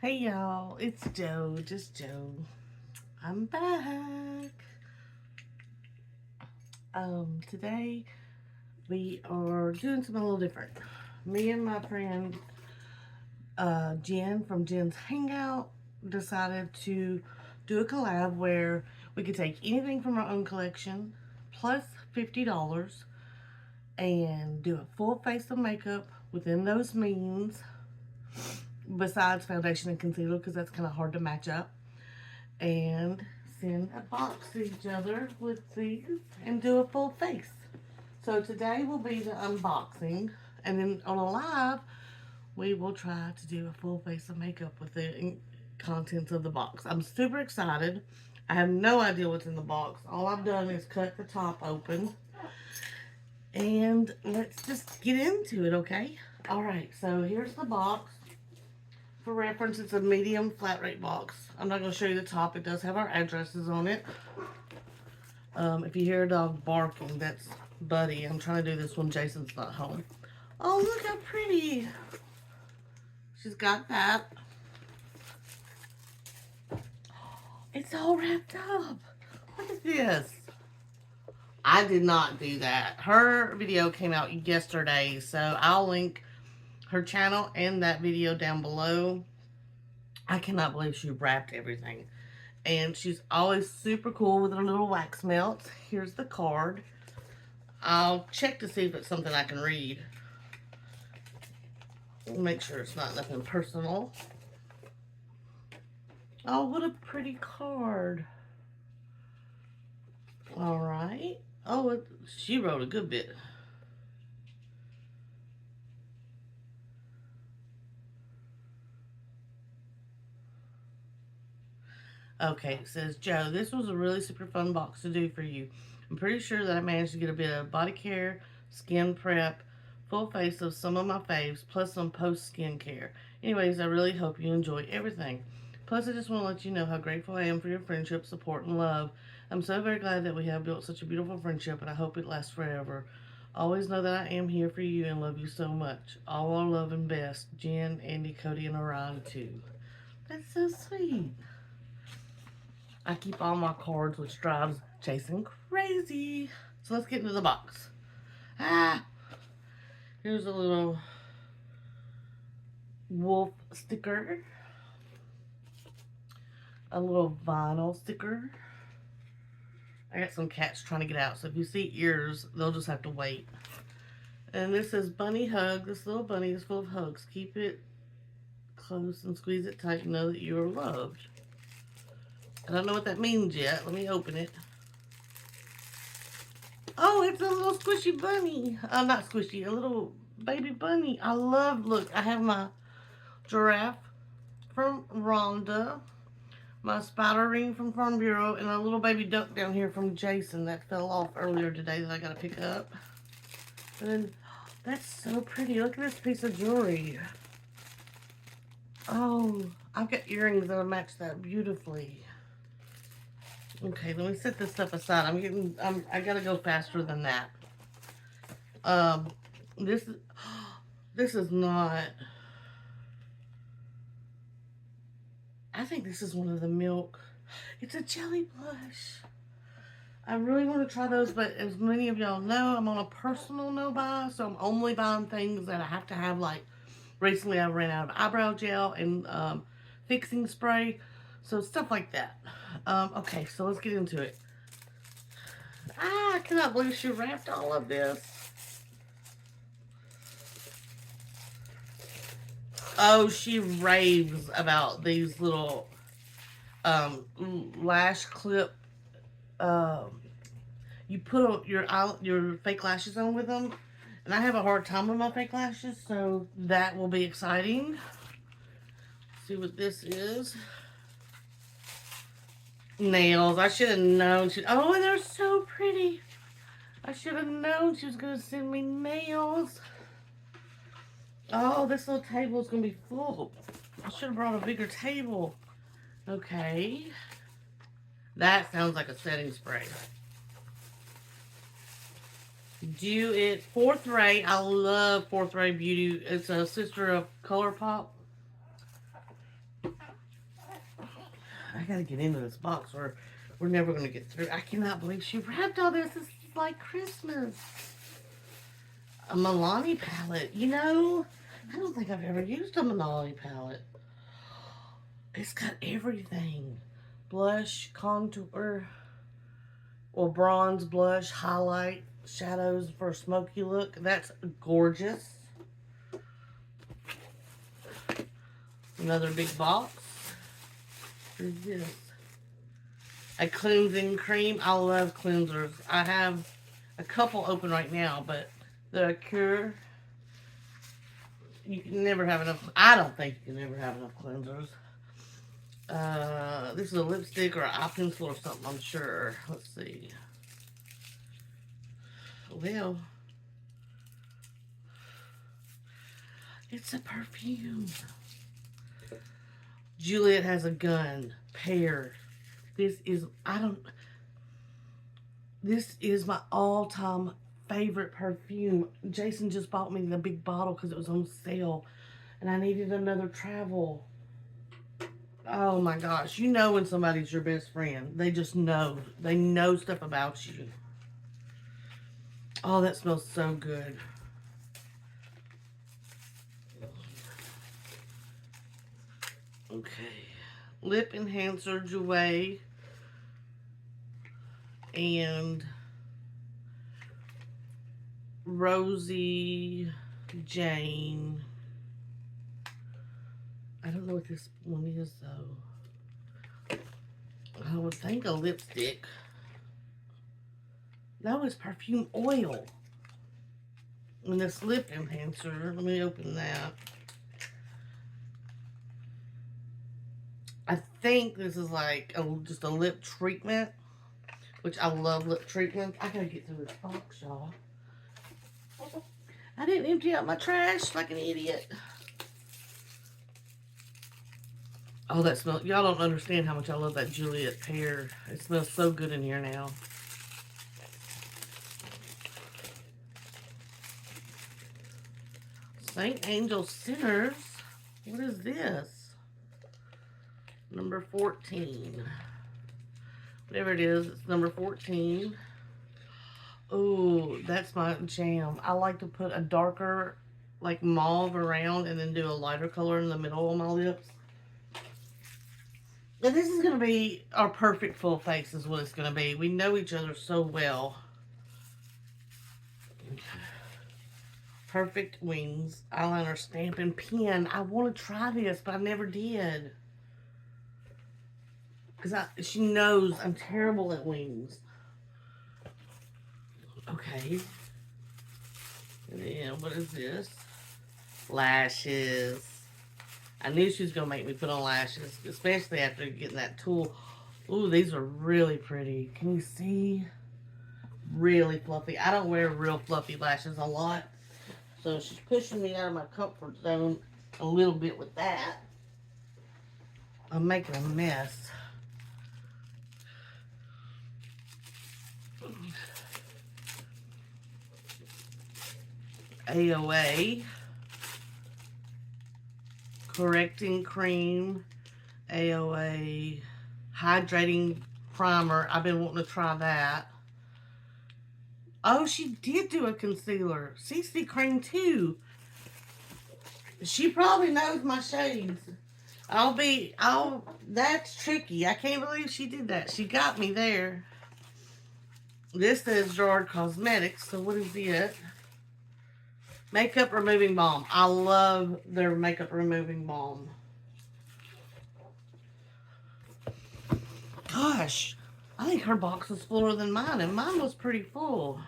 Hey y'all, it's Joe, just Joe. I'm back. Today we are doing something a little different. Me and my friend Jen from Jen's Hangout decided to do a collab where we could take anything from our own collection plus $50 and do a full face of makeup within those means, besides foundation and concealer, because that's kind of hard to match up, and send a box to each other with these and do a full face. So today will be the unboxing, and then on a live we will try to do a full face of makeup with the contents of the box. I'm super excited. I have no idea what's in the box. All I've done is cut the top open, and let's just get into it, okay? Alright, so here's the box. For reference, it's a medium flat rate box. I'm not going to show you the top. It does have our addresses on it. If you hear a dog barking, that's Buddy. I'm trying to do this when Jason's not home. Oh, look how pretty. She's got that. It's all wrapped up. Look at this. I did not do that. Her video came out yesterday, so I'll link her channel and that video down below. I cannot believe she wrapped everything. And she's always super cool with her little wax melts. Here's the card. I'll check to see if it's something I can read. Make sure it's not nothing personal. Oh, what a pretty card. Alright. Oh, she wrote a good bit. Okay, it says, Joe, this was a really super fun box to do for you. I'm pretty sure that I managed to get a bit of body care, skin prep, full face of some of my faves, plus some post skincare. Anyways, I really hope you enjoy everything. Plus, I just want to let you know how grateful I am for your friendship, support, and love. I'm so very glad that we have built such a beautiful friendship, and I hope it lasts forever. Always know that I am here for you and love you so much. All our love and best, Jen, Andy, Cody, and Orion, too. That's so sweet. I keep all my cards, which drives Jason crazy. So let's get into the box. Here's a little wolf sticker. A little vinyl sticker. I got some cats trying to get out, so if you see ears, they'll just have to wait. And this says bunny hug. This little bunny is full of hugs. Keep it close and squeeze it tight and know that you are loved. I don't know what that means yet. Let me open it. Oh, it's a little squishy bunny. Not squishy, a little baby bunny. I love, look, I have my giraffe from Rhonda, my spider ring from Farm Bureau, and a little baby duck down here from Jason that fell off earlier today that I got to pick up. And then, that's so pretty. Look at this piece of jewelry. Oh, I've got earrings that'll match that beautifully. Okay, let me set this stuff aside. I gotta go faster than that. This is not, I think this is one of the milk. It's a jelly blush. I really want to try those, but as many of y'all know, I'm on a personal no buy, so I'm only buying things that I have to have. Like, recently I ran out of eyebrow gel and fixing spray, so stuff like that. Okay, so let's get into it. I cannot believe she wrapped all of this. Oh, she raves about these little lash clip. You put your fake lashes on with them, and I have a hard time with my fake lashes, so that will be exciting. Let's see what this is. Nails. I should have known. Oh, and they're so pretty. I should have known she was going to send me nails. Oh, this little table is going to be full. I should have brought a bigger table. Okay. That sounds like a setting spray. Do It Fourth Ray. I love Fourth Ray Beauty. It's a sister of ColourPop. I gotta get into this box or we're never gonna get through. I cannot believe she wrapped all this. It's like Christmas. A Milani palette. You know, I don't think I've ever used a Milani palette. It's got everything. Blush, contour, or bronze, blush, highlight, shadows for a smoky look. That's gorgeous. Another big box. What is this? A cleansing cream. I love cleansers. I have a couple open right now, but the Cure, you can never have enough. I don't think you can never have enough cleansers. This is a lipstick or an eye pencil or something, I'm sure. Let's see. Well, it's a perfume. Juliet Has a Gun. Pear. This is my all-time favorite perfume. Jason just bought me the big bottle because it was on sale. And I needed another travel. Oh my gosh. You know when somebody's your best friend. They just know. They know stuff about you. Oh, that smells so good. Okay. Lip Enhancer Jouer. And Rosie Jane. I don't know what this one is though. I would think a lipstick. No, it's perfume oil. And this lip enhancer, let me open that. I think this is like just a lip treatment, which I love lip treatments. I gotta get through this box, y'all. I didn't empty out my trash like an idiot. Oh, that smells. Y'all don't understand how much I love that Juliet pear. It smells so good in here now. St. Angel Sinners. What is this? Number 14. Whatever it is, it's number 14. Oh, that's my jam. I like to put a darker, like mauve around and then do a lighter color in the middle of my lips. And this is going to be our perfect full face is what it's going to be. We know each other so well. Perfect Wings. Eyeliner stamping pen. I want to try this, but I never did. Because she knows I'm terrible at wings. Okay. And then, what is this? Lashes. I knew she was going to make me put on lashes, especially after getting that tool. Ooh, these are really pretty. Can you see? Really fluffy. I don't wear real fluffy lashes a lot. So she's pushing me out of my comfort zone a little bit with that. I'm making a mess. AOA. Correcting Cream. AOA. Hydrating Primer. I've been wanting to try that. Oh, she did do a concealer. CC Cream too. She probably knows my shades. That's tricky. I can't believe she did that. She got me there. This says Gerard Cosmetics, so what is it? Makeup Removing Balm. I love their Makeup Removing Balm. Gosh, I think her box was fuller than mine, and mine was pretty full.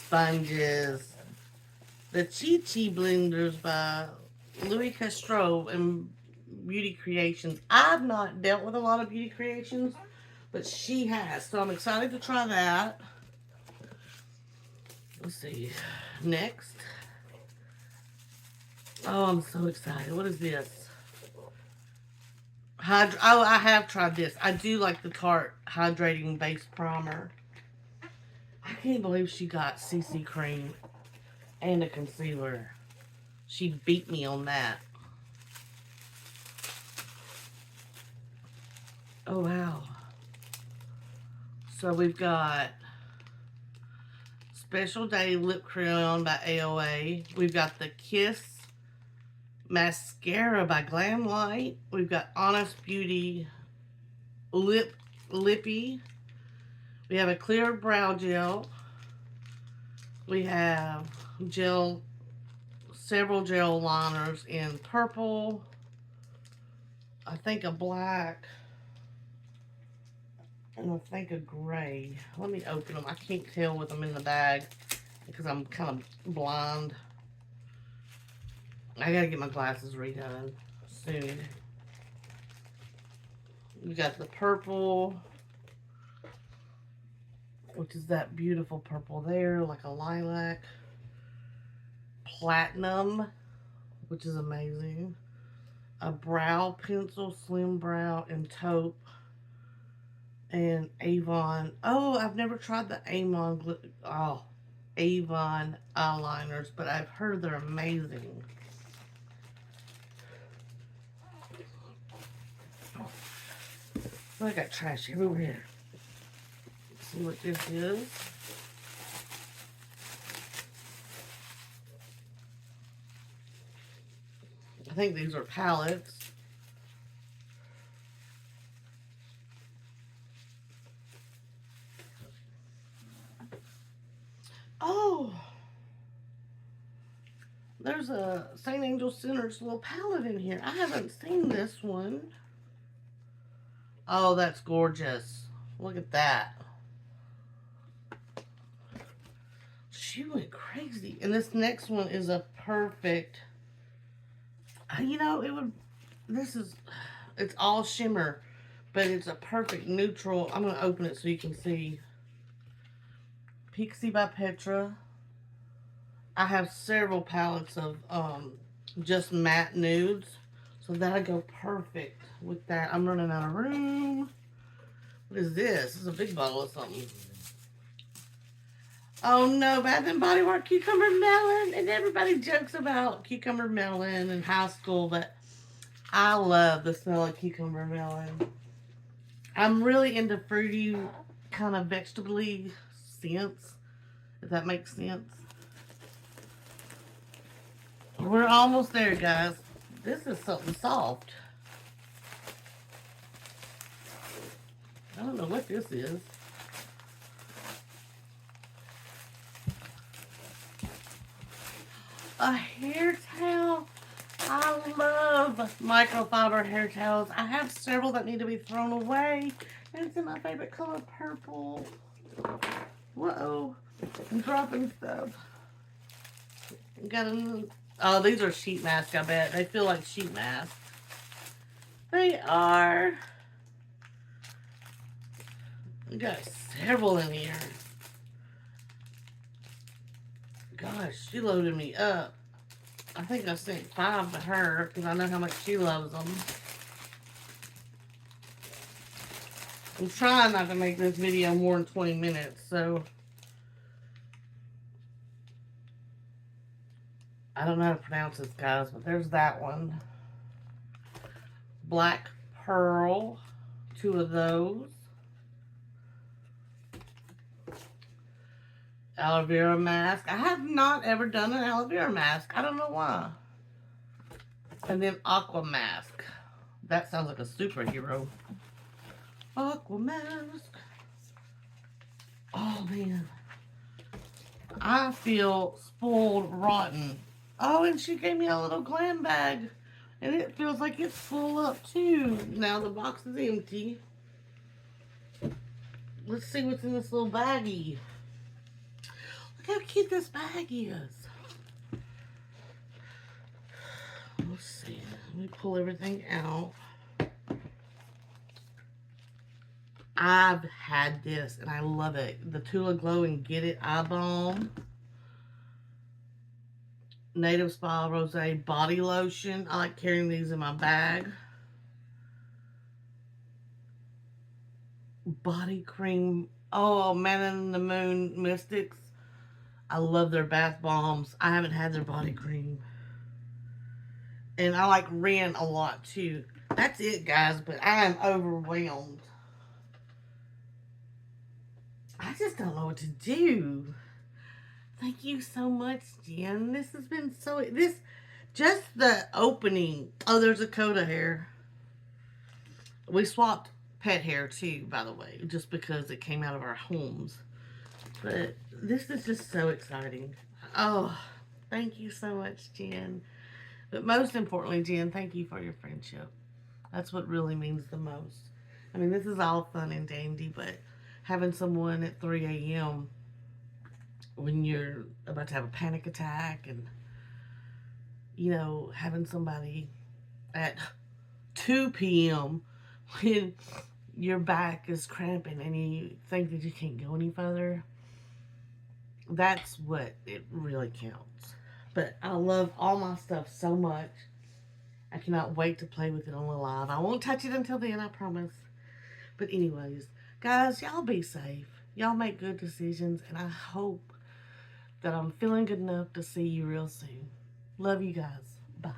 Sponges. The Chi Chi Blenders by Louis Castro and Beauty Creations. I've not dealt with a lot of Beauty Creations, but she has, so I'm excited to try that. Let's see. Next. Oh, I'm so excited. What is this? Oh, I have tried this. I do like the Tarte Hydrating Base Primer. I can't believe she got CC cream and a concealer. She beat me on that. Oh, wow. So we've got Special Day Lip Crayon by AOA. We've got the Kiss Mascara by Glamlight. We've got Honest Beauty Lippy. We have a clear brow gel. We have several gel liners in purple. I think a black. And I think a gray. Let me open them. I can't tell with them in the bag because I'm kind of blind. I gotta get my glasses redone soon. We got the purple, which is that beautiful purple there, like a lilac. Platinum, which is amazing. A brow pencil, slim brow, and taupe. And Avon. Oh, I've never tried the Avon eyeliners, but I've heard they're amazing. Oh, I got trash everywhere. Let's see what this is. I think these are palettes. Oh, there's a St. Angel Center's little palette in here. I haven't seen this one. Oh, that's gorgeous. Look at that. She went crazy. And this next one is a perfect, you know, it's all shimmer, but it's a perfect neutral. I'm going to open it so you can see. Pixie by Petra. I have several palettes of just matte nudes, so that'll go perfect with that. I'm running out of room. What is this? This is a big bottle of something. Oh no, Bath and Body Works Cucumber Melon. And everybody jokes about cucumber melon in high school, but I love the smell of cucumber melon. I'm really into fruity, kind of vegetable-y scents, if that makes sense. We're almost there, guys. This is something soft. I don't know what this is. A hair towel. I love microfiber hair towels. I have several that need to be thrown away. And it's in my favorite color, purple. Whoa. I'm dropping stuff. Got a oh, these are sheet masks, I bet. They feel like sheet masks. They are. We got several in here. Gosh, she loaded me up. I think I sent 5 to her because I know how much she loves them. I'm trying not to make this video more than 20 minutes, so I don't know how to pronounce this, guys, but there's that one. Black Pearl, 2 of those. Aloe vera mask. I have not ever done an aloe vera mask. I don't know why. And then Aqua mask. That sounds like a superhero. Aqua mask. Oh, man. I feel spoiled rotten. Oh, and she gave me a little glam bag. And it feels like it's full up, too. Now the box is empty. Let's see what's in this little baggie. Look how cute this bag is. Let's see. Let me pull everything out. I've had this and I love it. The Tula Glow and Get It Eye Balm. Native Spa Rosé Body Lotion. I like carrying these in my bag. body cream. Oh, Man in the Moon Mystics. I love their bath bombs. I haven't had their body cream. And I like Ren a lot too. That's it, guys, but I am overwhelmed. I just don't know what to do. Thank you so much, Jen. This has been so. Just the opening. Oh, there's a coat of hair. We swapped pet hair too, by the way, just because it came out of our homes. But this is just so exciting. Oh, thank you so much, Jen. But most importantly, Jen, thank you for your friendship. That's what really means the most. I mean, this is all fun and dandy, but having someone at 3 a.m. when you're about to have a panic attack and, having somebody at 2 p.m. when your back is cramping and you think that you can't go any further, that's what it really counts. But I love all my stuff so much. I cannot wait to play with it on the live. I won't touch it until then, I promise. But anyways, guys, y'all be safe. Y'all make good decisions, and I hope that I'm feeling good enough to see you real soon. Love you guys. Bye.